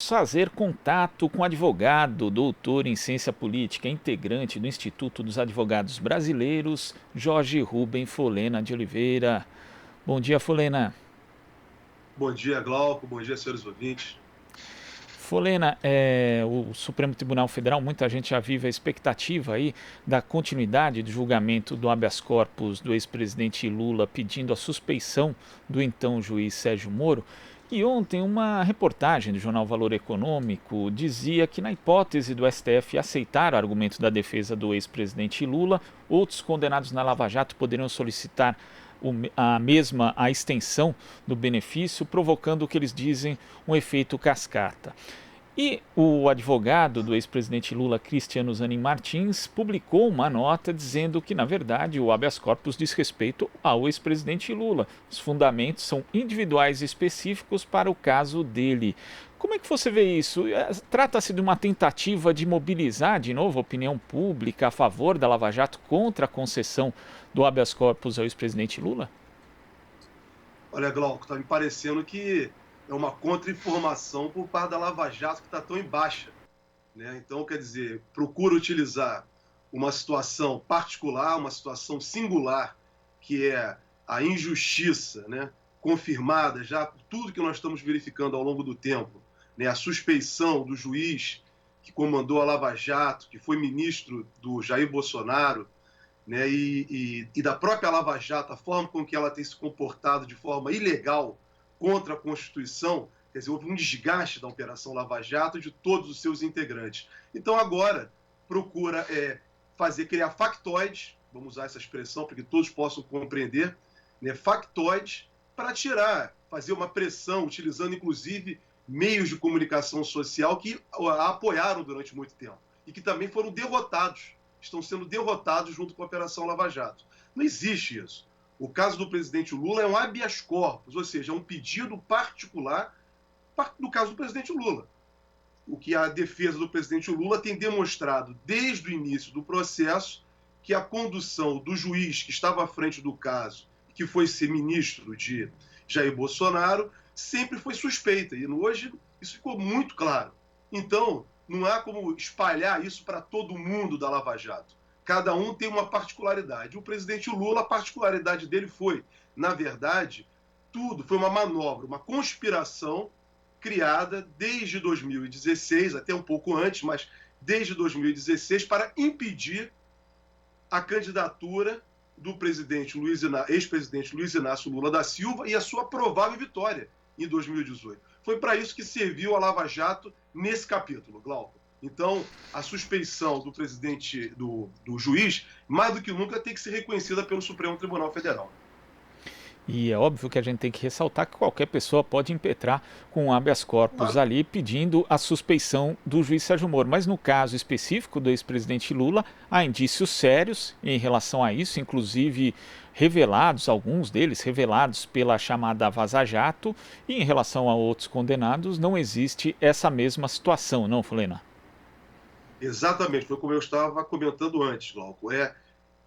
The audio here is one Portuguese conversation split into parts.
vamos fazer contato com o advogado, doutor em ciência política, integrante do Instituto dos Advogados Brasileiros, Jorge Rubem Folena de Oliveira. Bom dia, Folena. Bom dia, Glauco. Bom dia, senhores ouvintes. Folena, o Supremo Tribunal Federal, muita gente já vive a expectativa aí da continuidade do julgamento do habeas corpus do ex-presidente Lula pedindo a suspeição do então juiz Sérgio Moro. E ontem uma reportagem do jornal Valor Econômico dizia que, na hipótese do STF aceitar o argumento da defesa do ex-presidente Lula, outros condenados na Lava Jato poderiam solicitar a extensão do benefício, provocando o que eles dizem um efeito cascata. E o advogado do ex-presidente Lula, Cristiano Zanin Martins, publicou uma nota dizendo que, na verdade, o habeas corpus diz respeito ao ex-presidente Lula. Os fundamentos são individuais e específicos para o caso dele. Como é que você vê isso? Trata-se de uma tentativa de mobilizar de novo a opinião pública a favor da Lava Jato contra a concessão do habeas corpus ao ex-presidente Lula? Olha, Glauco, está me parecendo que é uma contra-informação por parte da Lava Jato que está tão em baixa, né? Então, quer dizer, procura utilizar uma situação particular, uma situação singular, que é a injustiça, né, confirmada já por tudo que nós estamos verificando ao longo do tempo, né, a suspeição do juiz que comandou a Lava Jato, que foi ministro do Jair Bolsonaro, né, e da própria Lava Jato, a forma com que ela tem se comportado de forma ilegal contra a Constituição, quer dizer, houve um desgaste da Operação Lava Jato e de todos os seus integrantes. Então agora procura criar factoides, vamos usar essa expressão para que todos possam compreender, né, factoides para fazer uma pressão, utilizando inclusive meios de comunicação social que a apoiaram durante muito tempo e que também foram derrotados, estão sendo derrotados junto com a Operação Lava Jato. Não existe isso. O caso do presidente Lula é um habeas corpus, ou seja, é um pedido particular no caso do presidente Lula. O que a defesa do presidente Lula tem demonstrado desde o início do processo que a condução do juiz que estava à frente do caso, que foi ser ministro de Jair Bolsonaro, sempre foi suspeita. E hoje isso ficou muito claro. Então, não há como espalhar isso para todo mundo da Lava Jato. Cada um tem uma particularidade. O presidente Lula, a particularidade dele foi, na verdade, tudo foi uma manobra, uma conspiração criada desde 2016, até um pouco antes, mas desde 2016, para impedir a candidatura do ex-presidente Luiz Inácio Lula da Silva e a sua provável vitória em 2018. Foi para isso que serviu a Lava Jato nesse capítulo, Glauco. Então, a suspeição do presidente, do juiz, mais do que nunca tem que ser reconhecida pelo Supremo Tribunal Federal. E é óbvio que a gente tem que ressaltar que qualquer pessoa pode impetrar com um habeas corpus ali pedindo a suspeição do juiz Sérgio Moro. Mas no caso específico do ex-presidente Lula, há indícios sérios em relação a isso, inclusive revelados, alguns deles revelados pela chamada Vaza Jato, e em relação a outros condenados não existe essa mesma situação, não, Folena? Exatamente, foi como eu estava comentando antes, Glauco.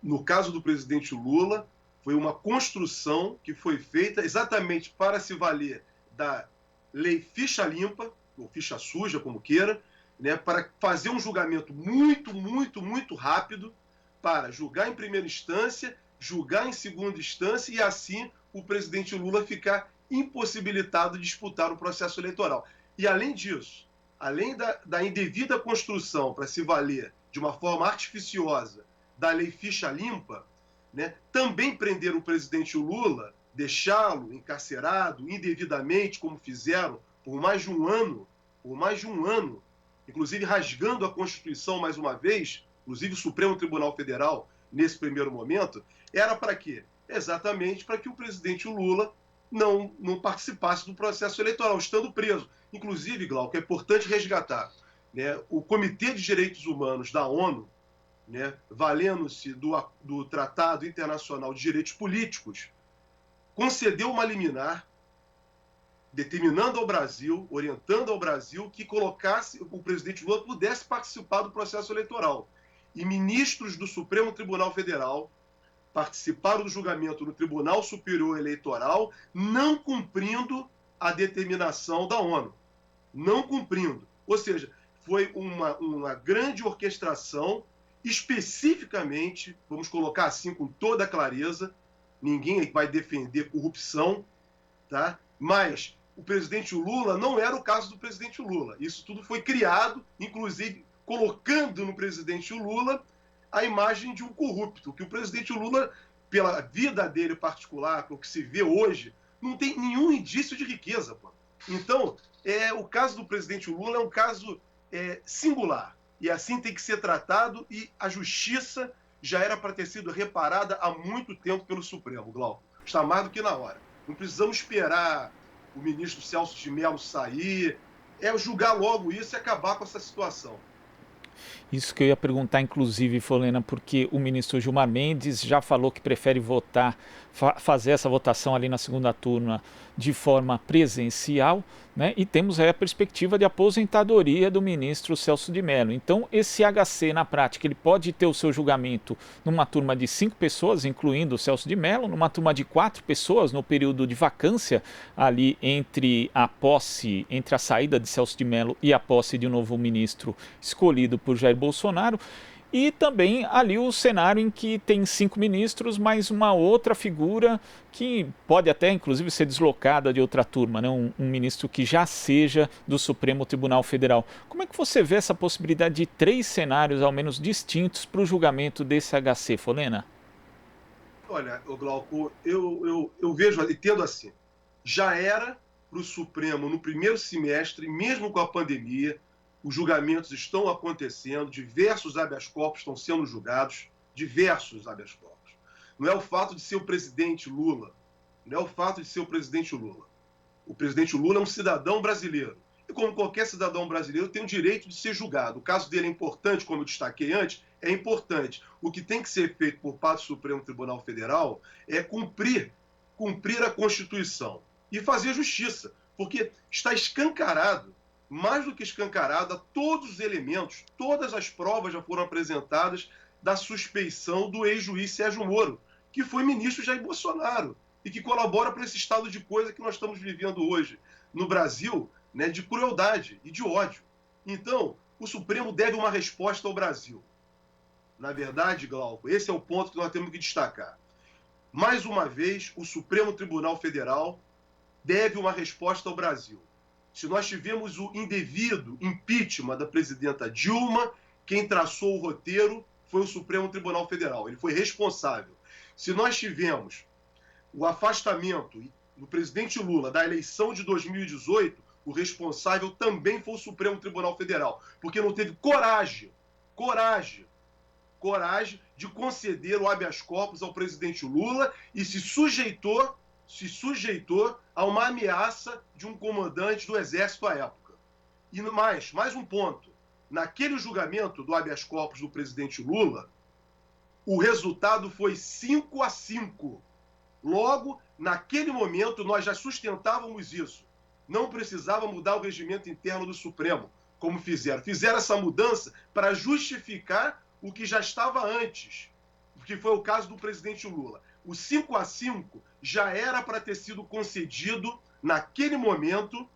No caso do presidente Lula, foi uma construção que foi feita exatamente para se valer da lei ficha limpa, ou ficha suja, como queira, né, para fazer um julgamento muito, muito, muito rápido, para julgar em primeira instância, julgar em segunda instância e assim o presidente Lula ficar impossibilitado de disputar o processo eleitoral. E além disso, além da indevida construção para se valer de uma forma artificiosa da lei ficha limpa, né, também prender o presidente Lula, deixá-lo encarcerado indevidamente, como fizeram por mais de um ano, inclusive rasgando a Constituição mais uma vez, inclusive o Supremo Tribunal Federal, nesse primeiro momento, era para quê? Exatamente para que o presidente Lula não participasse do processo eleitoral, estando preso. Inclusive, Glauco, é importante resgatar, né, o Comitê de Direitos Humanos da ONU, né, valendo-se do Tratado Internacional de Direitos Políticos, concedeu uma liminar determinando ao Brasil, orientando ao Brasil que o presidente Lula pudesse participar do processo eleitoral. E ministros do Supremo Tribunal Federal participaram do julgamento no Tribunal Superior Eleitoral, não cumprindo a determinação da ONU. não cumprindo. Ou seja, foi uma grande orquestração, especificamente, vamos colocar assim com toda a clareza, ninguém vai defender corrupção, tá? Mas o presidente Lula não era o caso do presidente Lula. Isso tudo foi criado, inclusive colocando no presidente Lula a imagem de um corrupto, que o presidente Lula, pela vida dele particular, pelo que se vê hoje, não tem nenhum indício de riqueza. Pô. Então, o caso do presidente Lula é um caso singular. E assim tem que ser tratado, e a justiça já era para ter sido reparada há muito tempo pelo Supremo, Glauco. Está mais do que na hora. Não precisamos esperar o ministro Celso de Mello sair, julgar logo isso e acabar com essa situação. Isso que eu ia perguntar, inclusive, Folena, porque o ministro Gilmar Mendes já falou que prefere fazer essa votação ali na segunda turma de forma presencial, né? E temos aí a perspectiva de aposentadoria do ministro Celso de Mello. Então, esse HC, na prática, ele pode ter o seu julgamento numa turma de 5 pessoas, incluindo o Celso de Mello, numa turma de 4 pessoas, no período de vacância ali entre a saída de Celso de Mello e a posse de um novo ministro escolhido por Jair Bolsonaro, e também ali o cenário em que tem 5 ministros, mais uma outra figura que pode até inclusive ser deslocada de outra turma, né? Um ministro que já seja do Supremo Tribunal Federal. Como é que você vê essa possibilidade de 3 cenários ao menos distintos para o julgamento desse HC, Folena? Olha, Glauco, eu vejo, entendo assim, já era para o Supremo no primeiro semestre, mesmo com a pandemia, os julgamentos estão acontecendo, diversos habeas corpus estão sendo julgados, diversos habeas corpus. Não é o fato de ser o presidente Lula, não é o fato de ser o presidente Lula. O presidente Lula é um cidadão brasileiro. E como qualquer cidadão brasileiro, tem o direito de ser julgado. O caso dele é importante, como eu destaquei antes, é importante. O que tem que ser feito por parte do Supremo Tribunal Federal é cumprir a Constituição e fazer justiça, porque está escancarado, mais do que escancarada, todos os elementos, todas as provas já foram apresentadas da suspeição do ex-juiz Sérgio Moro, que foi ministro Jair Bolsonaro e que colabora para esse estado de coisa que nós estamos vivendo hoje no Brasil, né, de crueldade e de ódio. Então, o Supremo deve uma resposta ao Brasil. Na verdade, Glauco, esse é o ponto que nós temos que destacar. Mais uma vez, o Supremo Tribunal Federal deve uma resposta ao Brasil. Se nós tivemos o indevido impeachment da presidenta Dilma, quem traçou o roteiro foi o Supremo Tribunal Federal. Ele foi responsável. Se nós tivemos o afastamento do presidente Lula da eleição de 2018, o responsável também foi o Supremo Tribunal Federal, porque não teve coragem de conceder o habeas corpus ao presidente Lula e se sujeitou a uma ameaça de um comandante do Exército à época. E mais um ponto. Naquele julgamento do habeas corpus do presidente Lula, o resultado foi 5-5. Logo, naquele momento, nós já sustentávamos isso. Não precisava mudar o regimento interno do Supremo, como fizeram. Fizeram essa mudança para justificar o que já estava antes, que foi o caso do presidente Lula. O 5-5 já era para ter sido concedido, naquele momento,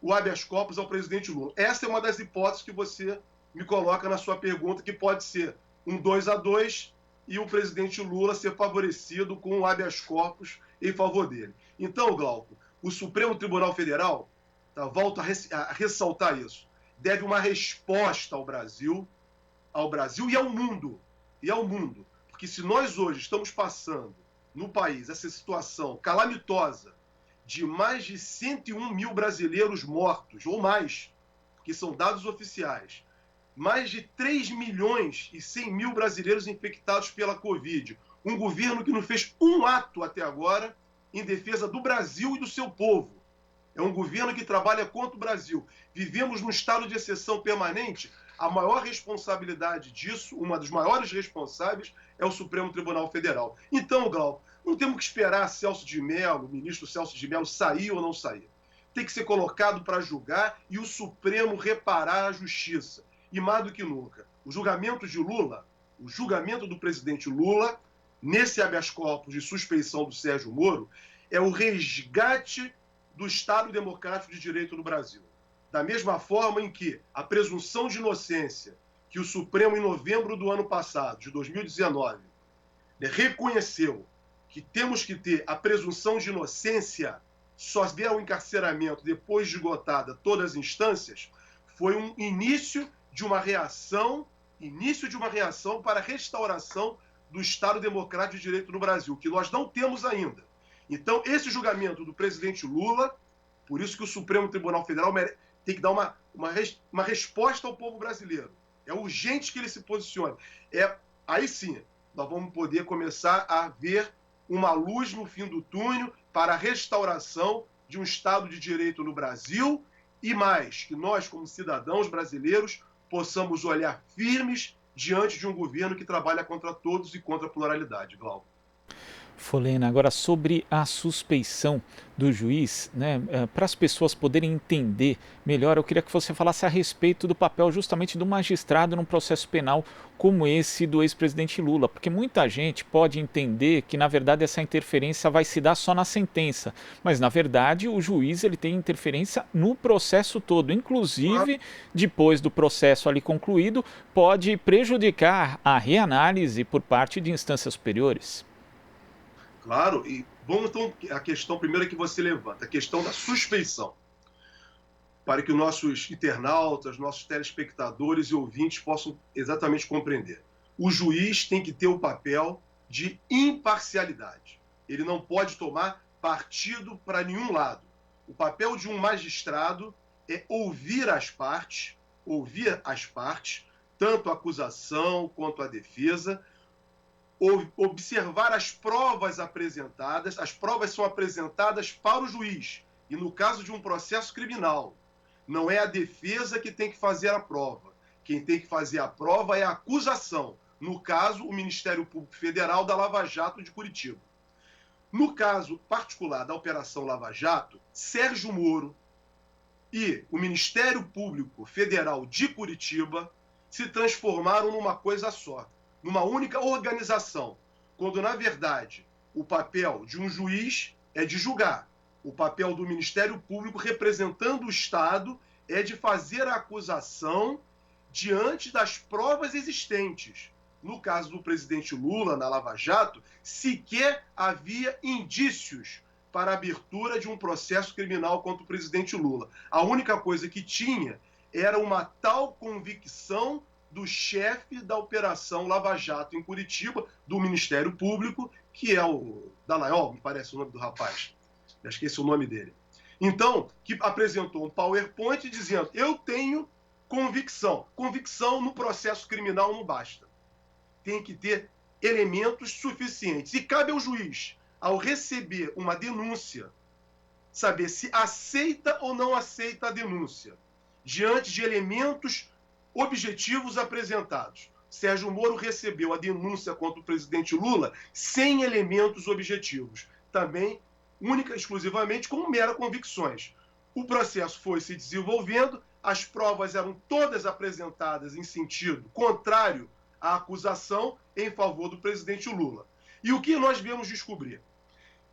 o habeas corpus ao presidente Lula. Essa é uma das hipóteses que você me coloca na sua pergunta, que pode ser um 2-2 e o presidente Lula ser favorecido com o habeas corpus em favor dele. Então, Glauco, o Supremo Tribunal Federal, volto a ressaltar isso, deve uma resposta ao Brasil e ao mundo. Porque se nós hoje estamos passando no país essa situação calamitosa de mais de 101 mil brasileiros mortos, ou mais, que são dados oficiais, mais de 3 milhões e 100 mil brasileiros infectados pela Covid, um governo que não fez um ato até agora em defesa do Brasil e do seu povo. É um governo que trabalha contra o Brasil. Vivemos num estado de exceção permanente. A maior responsabilidade disso, uma dos maiores responsáveis, é o Supremo Tribunal Federal. Então, Glauco, não temos que esperar o ministro Celso de Mello, sair ou não sair. Tem que ser colocado para julgar e o Supremo reparar a justiça. E mais do que nunca, o julgamento de Lula, o julgamento do presidente Lula, nesse habeas corpus de suspeição do Sérgio Moro, é o resgate do Estado Democrático de Direito no Brasil. Da mesma forma em que a presunção de inocência que o Supremo, em novembro do ano passado, de 2019, reconheceu que temos que ter a presunção de inocência, só vier ao encarceramento depois de esgotada todas as instâncias, foi um início de uma reação para a restauração do Estado Democrático de Direito no Brasil, que nós não temos ainda. Então, esse julgamento do presidente Lula, por isso que o Supremo Tribunal Federal tem que dar uma resposta ao povo brasileiro. É urgente que ele se posicione. Aí sim, nós vamos poder começar a ver uma luz no fim do túnel para a restauração de um Estado de Direito no Brasil e mais, que nós, como cidadãos brasileiros, possamos olhar firmes diante de um governo que trabalha contra todos e contra a pluralidade, Glauco. Folena, agora sobre a suspeição do juiz, né, para as pessoas poderem entender melhor, eu queria que você falasse a respeito do papel justamente do magistrado num processo penal como esse do ex-presidente Lula, porque muita gente pode entender que na verdade essa interferência vai se dar só na sentença, mas na verdade o juiz ele tem interferência no processo todo, inclusive depois do processo ali concluído, pode prejudicar a reanálise por parte de instâncias superiores. Claro, e vamos então a questão primeira que você levanta, a questão da suspeição, para que os nossos internautas, nossos telespectadores e ouvintes possam exatamente compreender. O juiz tem que ter o papel de imparcialidade. Ele não pode tomar partido para nenhum lado. O papel de um magistrado é ouvir as partes, tanto a acusação quanto a defesa, observar as provas apresentadas. As provas são apresentadas para o juiz. E no caso de um processo criminal, não é a defesa que tem que fazer a prova. Quem tem que fazer a prova é a acusação. No caso, o Ministério Público Federal da Lava Jato de Curitiba. No caso particular da Operação Lava Jato, Sérgio Moro e o Ministério Público Federal de Curitiba se transformaram numa coisa só, numa única organização, quando, na verdade, o papel de um juiz é de julgar, o papel do Ministério Público representando o Estado é de fazer a acusação diante das provas existentes. No caso do presidente Lula, na Lava Jato, sequer havia indícios para a abertura de um processo criminal contra o presidente Lula. A única coisa que tinha era uma tal convicção do chefe da Operação Lava Jato em Curitiba, do Ministério Público, que é o Dallagnol, me parece o nome do rapaz. Eu esqueci o nome dele. Então, que apresentou um PowerPoint dizendo: eu tenho convicção. Convicção no processo criminal não basta. Tem que ter elementos suficientes. E cabe ao juiz, ao receber uma denúncia, saber se aceita ou não aceita a denúncia, diante de elementos objetivos apresentados. Sérgio Moro recebeu a denúncia contra o presidente Lula sem elementos objetivos, também única e exclusivamente com meras convicções. O processo foi se desenvolvendo, as provas eram todas apresentadas em sentido contrário à acusação em favor do presidente Lula. E o que nós viemos descobrir?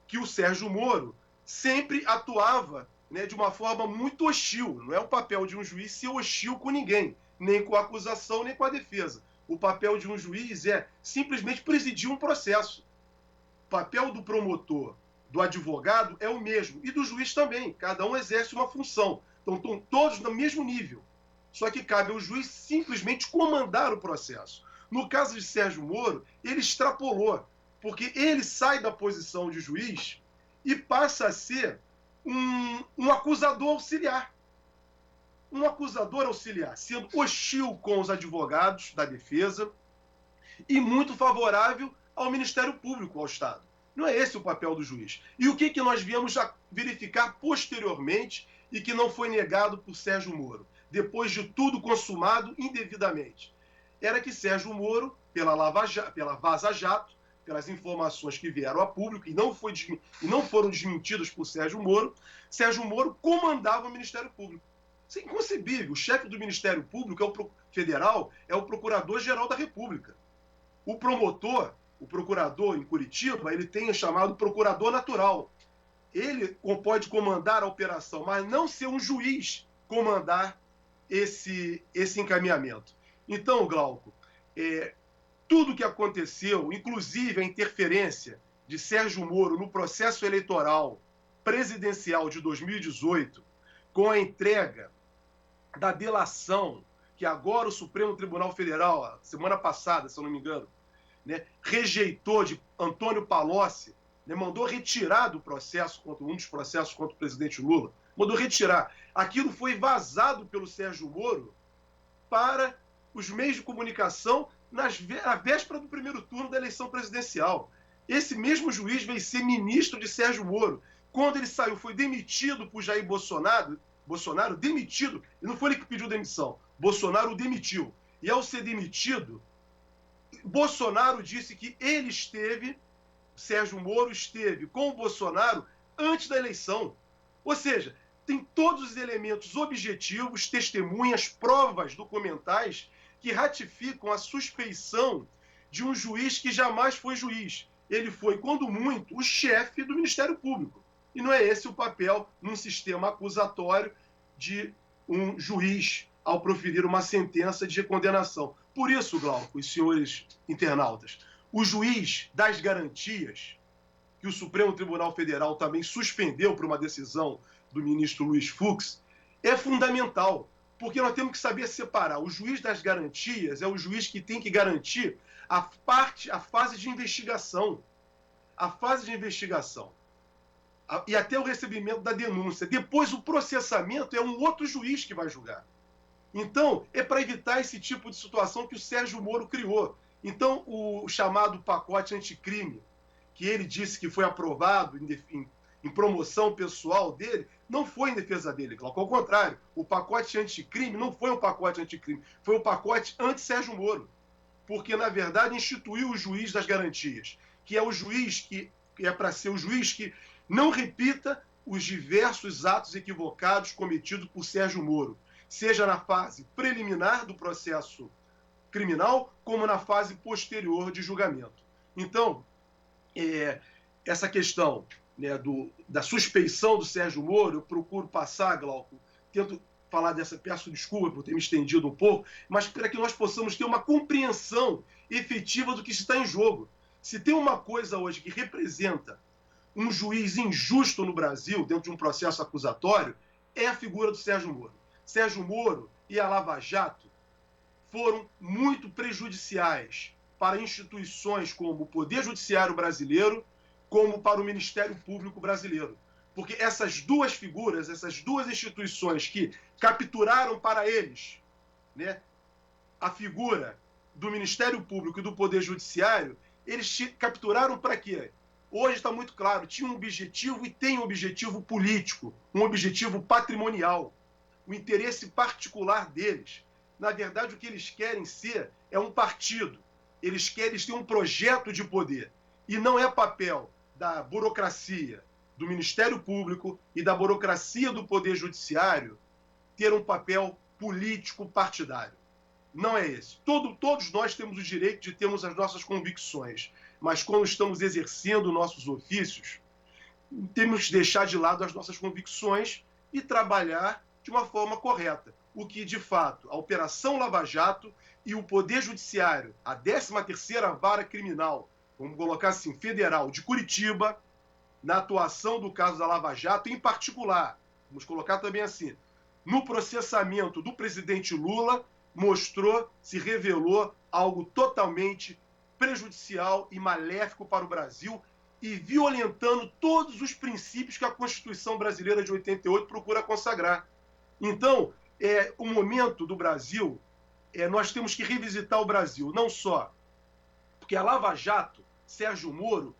Que o Sérgio Moro sempre atuava, de uma forma muito hostil. Não é o papel de um juiz ser hostil com ninguém, nem com a acusação, nem com a defesa. O papel de um juiz é simplesmente presidir um processo. O papel do promotor, do advogado é o mesmo, e do juiz também. Cada um exerce uma função. Então, estão todos no mesmo nível. Só que cabe ao juiz simplesmente comandar o processo. No caso de Sérgio Moro, ele extrapolou, porque ele sai da posição de juiz e passa a ser um acusador auxiliar. Um acusador auxiliar, sendo hostil com os advogados da defesa e muito favorável ao Ministério Público, ao Estado. Não é esse o papel do juiz. E o que nós viemos a verificar posteriormente e que não foi negado por Sérgio Moro, depois de tudo consumado indevidamente? Era que Sérgio Moro, pela Vaza Jato, pelas informações que vieram a público e não foram desmentidas por Sérgio Moro comandava o Ministério Público. Isso é inconcebível. O chefe do Ministério Público Federal é o Procurador-Geral da República. O promotor, o procurador em Curitiba, ele tem o chamado procurador natural. Ele pode comandar a operação, mas não ser um juiz comandar esse encaminhamento. Então, Glauco, tudo o que aconteceu, inclusive a interferência de Sérgio Moro no processo eleitoral presidencial de 2018, com a entrega da delação, que agora o Supremo Tribunal Federal, semana passada, se eu não me engano, né, rejeitou de Antônio Palocci, né, mandou retirar do processo, um dos processos contra o presidente Lula, mandou retirar. Aquilo foi vazado pelo Sérgio Moro para os meios de comunicação na véspera do primeiro turno da eleição presidencial. Esse mesmo juiz veio ser ministro de Sérgio Moro. Quando ele saiu, foi demitido por Jair Bolsonaro, demitido, e não foi ele que pediu demissão, Bolsonaro o demitiu. E ao ser demitido, Bolsonaro disse que ele esteve, Sérgio Moro esteve com o Bolsonaro antes da eleição. Ou seja, tem todos os elementos objetivos, testemunhas, provas documentais que ratificam a suspeição de um juiz que jamais foi juiz. Ele foi, quando muito, o chefe do Ministério Público. E não é esse o papel num sistema acusatório de um juiz ao proferir uma sentença de condenação. Por isso, Glauco, os senhores internautas, o juiz das garantias, que o Supremo Tribunal Federal também suspendeu por uma decisão do ministro Luiz Fux, é fundamental, porque nós temos que saber separar. O juiz das garantias é o juiz que tem que garantir a fase de investigação. A fase de investigação. E até o recebimento da denúncia. Depois, o processamento é um outro juiz que vai julgar. Então, é para evitar esse tipo de situação que o Sérgio Moro criou. Então, o chamado pacote anticrime, que ele disse que foi aprovado em promoção pessoal dele, não foi em defesa dele. Ao contrário, o pacote anticrime não foi um pacote anticrime, foi um pacote anti-Sérgio Moro. Porque, na verdade, instituiu o juiz das garantias, que é o juiz que é para ser o juiz que não repita os diversos atos equivocados cometidos por Sérgio Moro, seja na fase preliminar do processo criminal, como na fase posterior de julgamento. Então, essa questão, né, da suspeição do Sérgio Moro, eu procuro passar, Glauco, tento falar dessa, peço desculpa por ter me estendido um pouco, mas para que nós possamos ter uma compreensão efetiva do que está em jogo. Se tem uma coisa hoje que representa um juiz injusto no Brasil, dentro de um processo acusatório, é a figura do Sérgio Moro. Sérgio Moro e a Lava Jato foram muito prejudiciais para instituições como o Poder Judiciário brasileiro, como para o Ministério Público brasileiro. Porque essas duas figuras, essas duas instituições que capturaram para eles, né, a figura do Ministério Público e do Poder Judiciário, eles capturaram para quê? Hoje está muito claro, tinha um objetivo e tem um objetivo político, um objetivo patrimonial, o interesse particular deles. Na verdade, o que eles querem ser é um partido. Eles querem ter um projeto de poder. E não é papel da burocracia, do Ministério Público e da burocracia do Poder Judiciário ter um papel político partidário. Não é esse. Todos nós temos o direito de termos as nossas convicções, mas quando estamos exercendo nossos ofícios, temos que deixar de lado as nossas convicções e trabalhar de uma forma correta. O que, de fato, a Operação Lava Jato e o Poder Judiciário, a 13ª Vara Criminal, vamos colocar assim, federal, de Curitiba, na atuação do caso da Lava Jato, em particular, vamos colocar também assim, no processamento do presidente Lula, se revelou algo totalmente prejudicial e maléfico para o Brasil e violentando todos os princípios que a Constituição brasileira de 88 procura consagrar. Então, o momento do Brasil, nós temos que revisitar o Brasil, não só porque a Lava Jato, Sérgio Moro,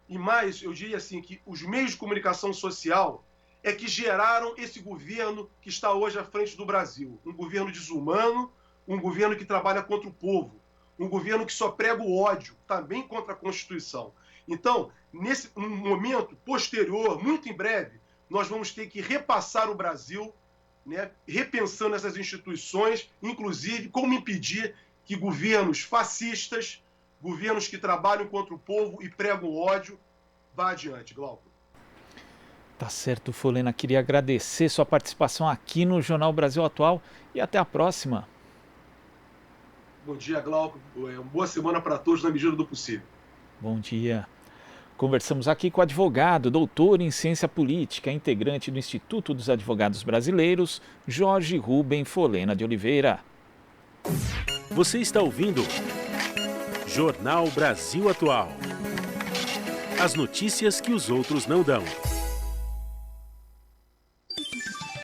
e mais, eu diria assim, que os meios de comunicação social é que geraram esse governo que está hoje à frente do Brasil. Um governo desumano, um governo que trabalha contra o povo, um governo que só prega o ódio, também contra a Constituição. Então, nesse momento posterior, muito em breve, nós vamos ter que repassar o Brasil, né, repensando essas instituições, inclusive como impedir que governos fascistas, governos que trabalham contra o povo e pregam o ódio, vá adiante, Glauco. Tá certo, Folena. Queria agradecer sua participação aqui no Jornal Brasil Atual e até a próxima. Bom dia, Glauco. Uma boa semana para todos na medida do possível. Bom dia. Conversamos aqui com o advogado, doutor em ciência política, integrante do Instituto dos Advogados Brasileiros, Jorge Rubem Folena de Oliveira. Você está ouvindo Jornal Brasil Atual. As notícias que os outros não dão.